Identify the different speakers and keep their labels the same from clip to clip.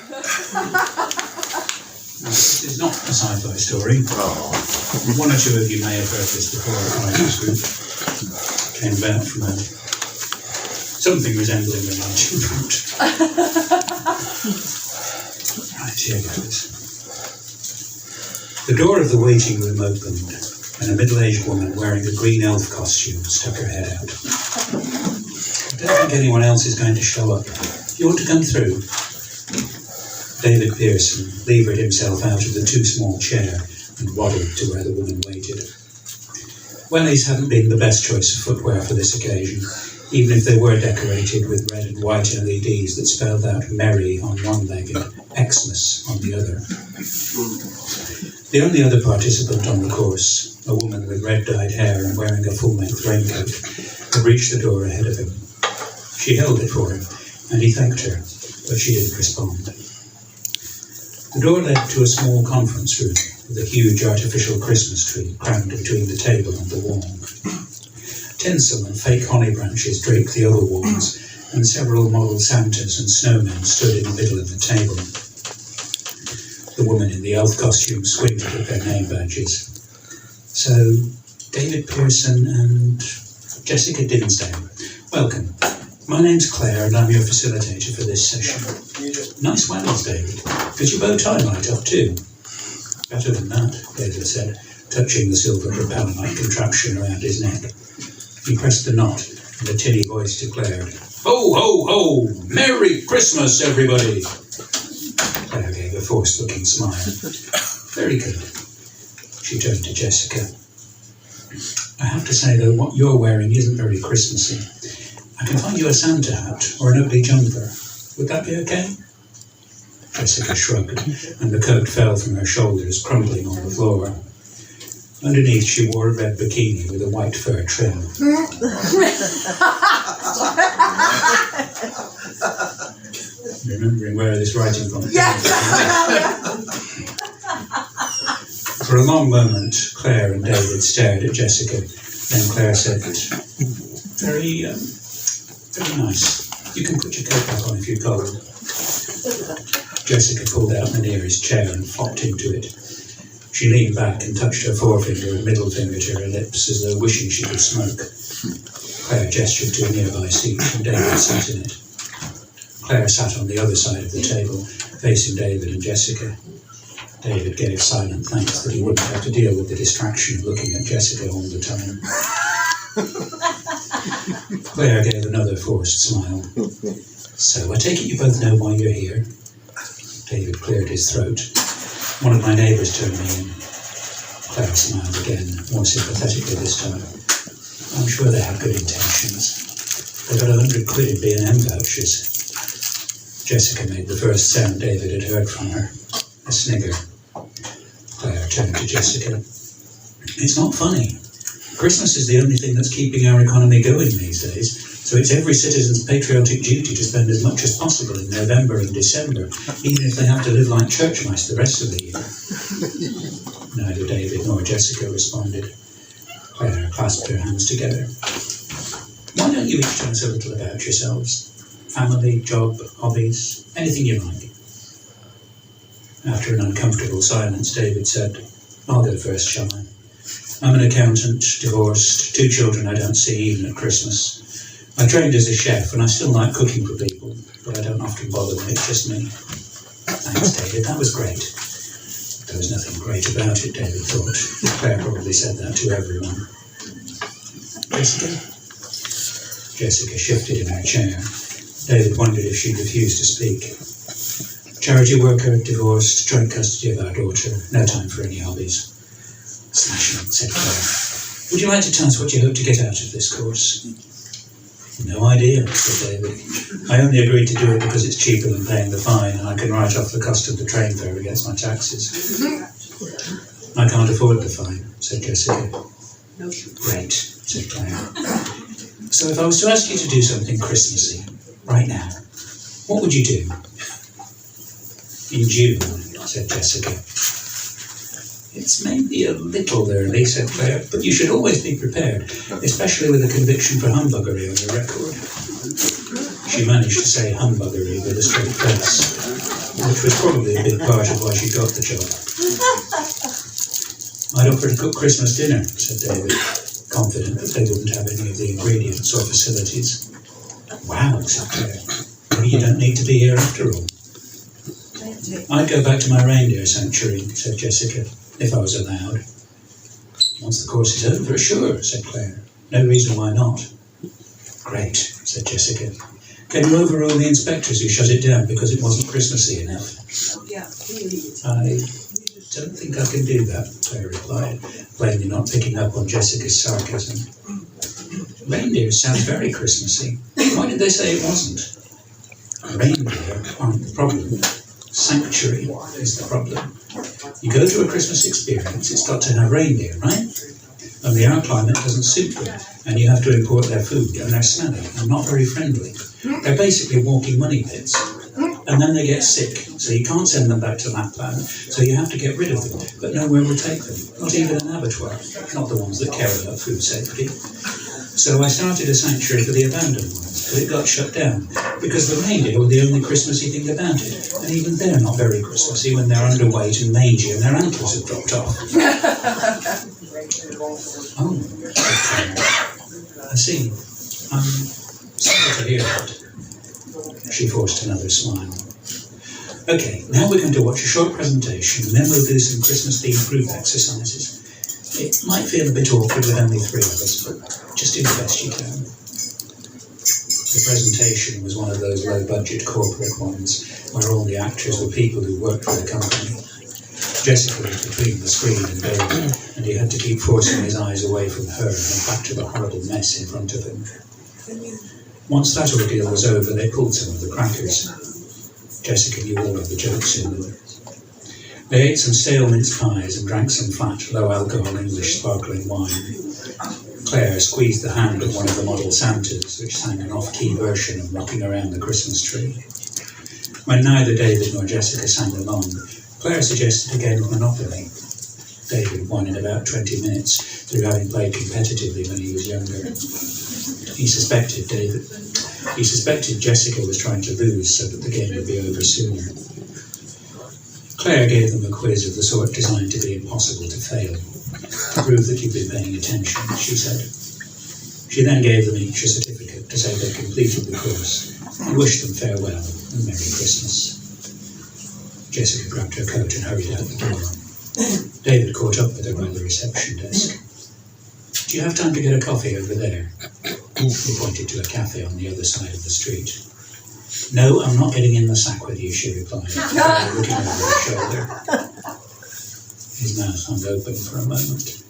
Speaker 1: This is not a sci-fi story. One or two of you may have heard this before. The writers group came about from something resembling a large fruit. Right, here goes. The door of the waiting room opened, and a middle-aged woman wearing a green elf costume stuck her head out. I don't think anyone else is going to show up. You ought to come through. David Pearson levered himself out of the too small chair and waddled to where the woman waited. Wellies hadn't been the best choice of footwear for this occasion, even if they were decorated with red and white LEDs that spelled out Merry on one leg and Xmas on the other. The only other participant on the course, a woman with red-dyed hair and wearing a full-length raincoat, had reached the door ahead of him. She held it for him, and he thanked her, but she didn't respond. The door led to a small conference room with a huge artificial Christmas tree crammed between the table and the wall. Tinsel and fake holly branches draped the other walls, and several model Santas and snowmen stood in the middle of the table. The woman in the elf costume squinted at their name badges. So, David Pearson and Jessica Dinsdale, welcome. My name's Claire and I'm your facilitator for this session. Nice wellies, David. Got your bow tie right up too. Better than that, David said, touching the silver propeller-like contraption around his neck. He pressed the knot and a tinny voice declared, Ho, ho, ho! Merry Christmas, everybody! Claire gave a forced-looking smile. Very good. She turned to Jessica. I have to say, though, what you're wearing isn't very Christmassy. I can find you a Santa hat or an ugly jumper. Would that be okay? Jessica shrugged, and the coat fell from her shoulders, crumbling on the floor. Underneath, she wore a red bikini with a white fur trim. Remembering where this writing from? For a long moment, Claire and David stared at Jessica. Then Claire said, very nice. You can put your coat back on if you're cold. Jessica pulled out the nearest chair and flopped into it. She leaned back and touched her forefinger and middle finger to her lips as though wishing she could smoke. Claire gestured to a nearby seat and David sat in it. Claire sat on the other side of the table, facing David and Jessica. David gave silent thanks that he wouldn't have to deal with the distraction of looking at Jessica all the time. Claire gave another forced smile. So, I take it you both know why you're here? David cleared his throat. One of my neighbours turned me in. Claire smiled again, more sympathetically this time. I'm sure they had good intentions. They got £100 in B&M vouchers. Jessica made the first sound David had heard from her. A snigger. Claire turned to Jessica. It's not funny. Christmas is the only thing that's keeping our economy going these days, so it's every citizen's patriotic duty to spend as much as possible in November and December, even if they have to live like church mice the rest of the year. Neither David nor Jessica responded. Claire clasped her hands together. Why don't you each tell us a little about yourselves? Family, job, hobbies, anything you like. After an uncomfortable silence, David said, I'll go first, shall I? I'm an accountant, divorced, 2 children I don't see even at Christmas. I trained as a chef and I still like cooking for people, but I don't often bother when it's just me. Thanks, David, that was great. There was nothing great about it, David thought. Claire probably said that to everyone. Jessica? Jessica shifted in her chair. David wondered if she'd refuse to speak. Charity worker, divorced, joint custody of our daughter, no time for any hobbies. Smashing, said Claire. Would you like to tell us what you hope to get out of this course? No idea, said David. I only agreed to do it because it's cheaper than paying the fine and I can write off the cost of the train fare against my taxes. I can't afford the fine, said Jessica. Great, said Claire. So if I was to ask you to do something Christmassy, right now, what would you do? In June, said Jessica. It's maybe a little early, said Claire, but you should always be prepared, especially with a conviction for humbuggery on your record. She managed to say humbuggery with a straight face. The which was probably a big part of why she got the job. "I'd offer to cook Christmas dinner," said David, confident that they wouldn't have any of the ingredients or facilities. "Wow," said Claire. "Maybe you don't need to be here after all." "I'd go back to my reindeer sanctuary," said Jessica, "if I was allowed." "Once the course is over, sure," said Claire. "No reason why not." "Great," said Jessica. "Can you overrule the inspectors who shut it down because it wasn't Christmassy enough?" "I don't think I can do that," Claire replied, plainly not picking up on Jessica's sarcasm. "Reindeer sounds very Christmassy. Why did they say it wasn't?" "Reindeer aren't the problem. Sanctuary is the problem. You go to a Christmas experience, it's got to have reindeer, right? Only our climate doesn't suit them, and you have to import their food, and they're smelly and not very friendly. They're basically walking money pits. And then they get sick, so you can't send them back to Lapland, so you have to get rid of them, but nowhere will take them, not even an abattoir, not the ones that care about food safety. So I started a sanctuary for the abandoned ones, but it got shut down, because the reindeer were the only Christmassy thing about it, and even they're not very Christmassy when they're underweight and mangy and their antlers have dropped off." "Oh, okay. I see. I'm sorry to hear that." She forced another smile. "Okay, now we're going to watch a short presentation, and then we'll do some Christmas-themed group exercises. It might feel a bit awkward with only 3 of us, but just do the best you can." The presentation was one of those low-budget corporate ones, where all the actors were people who worked for the company. Jessica was between the screen and David, and he had to keep forcing his eyes away from her and back to the horrible mess in front of him. Once that ordeal was over, they pulled some of the crackers. Jessica knew all of the jokes in them. They ate some stale mince pies and drank some flat, low-alcohol English sparkling wine. Claire squeezed the hand of one of the model Santas, which sang an off-key version of Rocking Around the Christmas Tree. When neither David nor Jessica sang along, Claire suggested a game of Monopoly. David won in about 20 minutes through having played competitively when he was younger. He suspected Jessica was trying to lose so that the game would be over sooner. Claire gave them a quiz of the sort designed to be impossible to fail. "To prove that you've been paying attention," she said. She then gave them each a certificate to say they completed the course, and wished them farewell and Merry Christmas. Jessica grabbed her coat and hurried out the door. David caught up with her by the reception desk. "Do you have time to get a coffee over there?" He pointed to a cafe on the other side of the street. "No, I'm not getting in the sack with you," she replied, looking over her shoulder. His mouth hung open for a moment.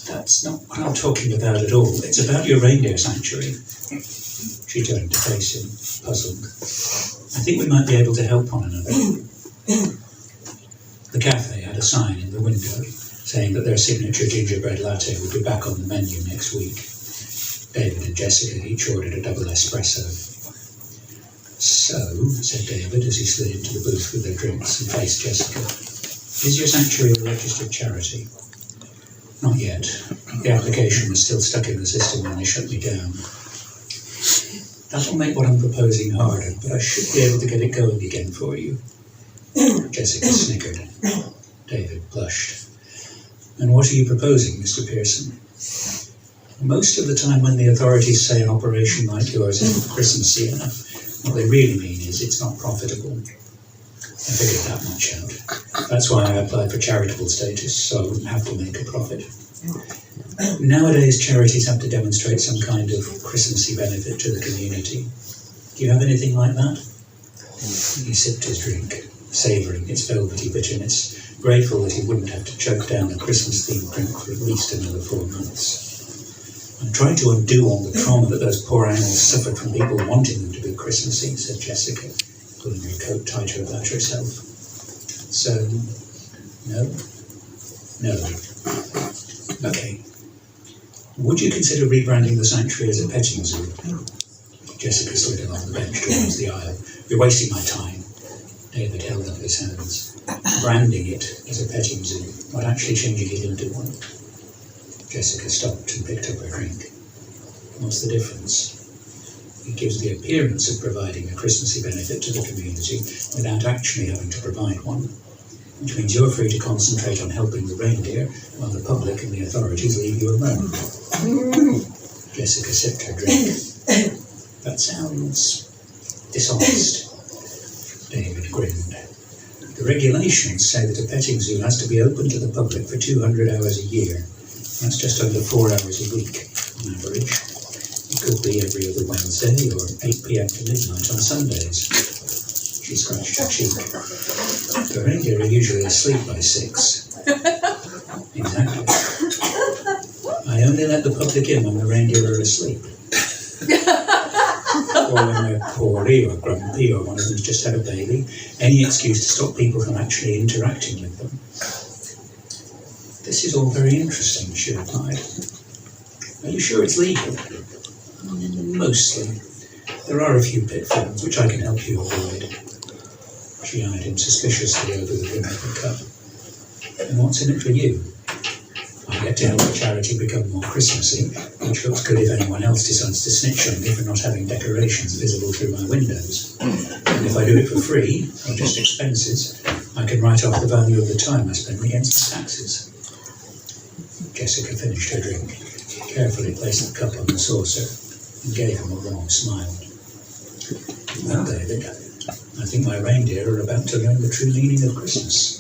Speaker 1: "That's not what I'm talking about at all. It's about your reindeer sanctuary." She turned to face him, puzzled. "I think we might be able to help one another." The cafe had a sign in the window saying that their signature gingerbread latte would be back on the menu next week. David and Jessica each ordered a double espresso. "So," said David as he slid into the booth with their drinks and faced Jessica, "is your sanctuary a registered charity?" "Not yet. The application was still stuck in the system when they shut me down." "That'll make what I'm proposing harder, but I should be able to get it going again for you." Jessica snickered. David blushed. "And what are you proposing, Mr. Pearson?" "Most of the time when the authorities say an operation like yours isn't Christmassy enough, what they really mean is it's not profitable." I figured that much out. That's why I applied for charitable status, so I wouldn't have to make a profit. Nowadays, charities have to demonstrate some kind of Christmassy benefit to the community. Do you have anything like that? He sipped his drink, savouring its velvety bitterness, grateful that he wouldn't have to choke down a Christmas-themed drink for at least another 4 months. "I'm trying to undo all the trauma that those poor animals suffered from people wanting them to be Christmassy," said Jessica, pulling her coat tighter about herself. "So, no? No. Okay. Would you consider rebranding the sanctuary as a petting zoo?" Jessica slid along the bench towards the aisle. "You're wasting my time." David held up his hands. "Branding it as a petting zoo, not actually changing it into one." Jessica stopped and picked up her drink. "What's the difference?" It gives the appearance of providing a Christmassy benefit to the community without actually having to provide one, which means you're free to concentrate on helping the reindeer while the public and the authorities leave you alone. Jessica sipped her drink. That sounds dishonest. David grinned. The regulations say that a petting zoo has to be open to the public for 200 hours a year. That's just under 4 hours a week, on average. It could be every other Wednesday or 8 p.m. to midnight on Sundays. She scratched her cheek. The reindeer are usually asleep by 6. Exactly. I only let the public in when the reindeer are asleep. Or when they're poorly or grumpy or one of them's just had a baby. Any excuse to stop people from actually interacting with them. This is all very interesting, she replied. Are you sure it's legal? Mostly. There are a few pitfalls which I can help you avoid. She eyed him suspiciously over the rim of the cup. And what's in it for you? I get to help the charity become more Christmassy, which looks good if anyone else decides to snitch on me for not having decorations visible through my windows. And if I do it for free, or just expenses, I can write off the value of the time I spend against the taxes. Jessica finished her drink, carefully placed the cup on the saucer, and gave him a long smile. Well, David, I think my reindeer are about to learn the true meaning of Christmas.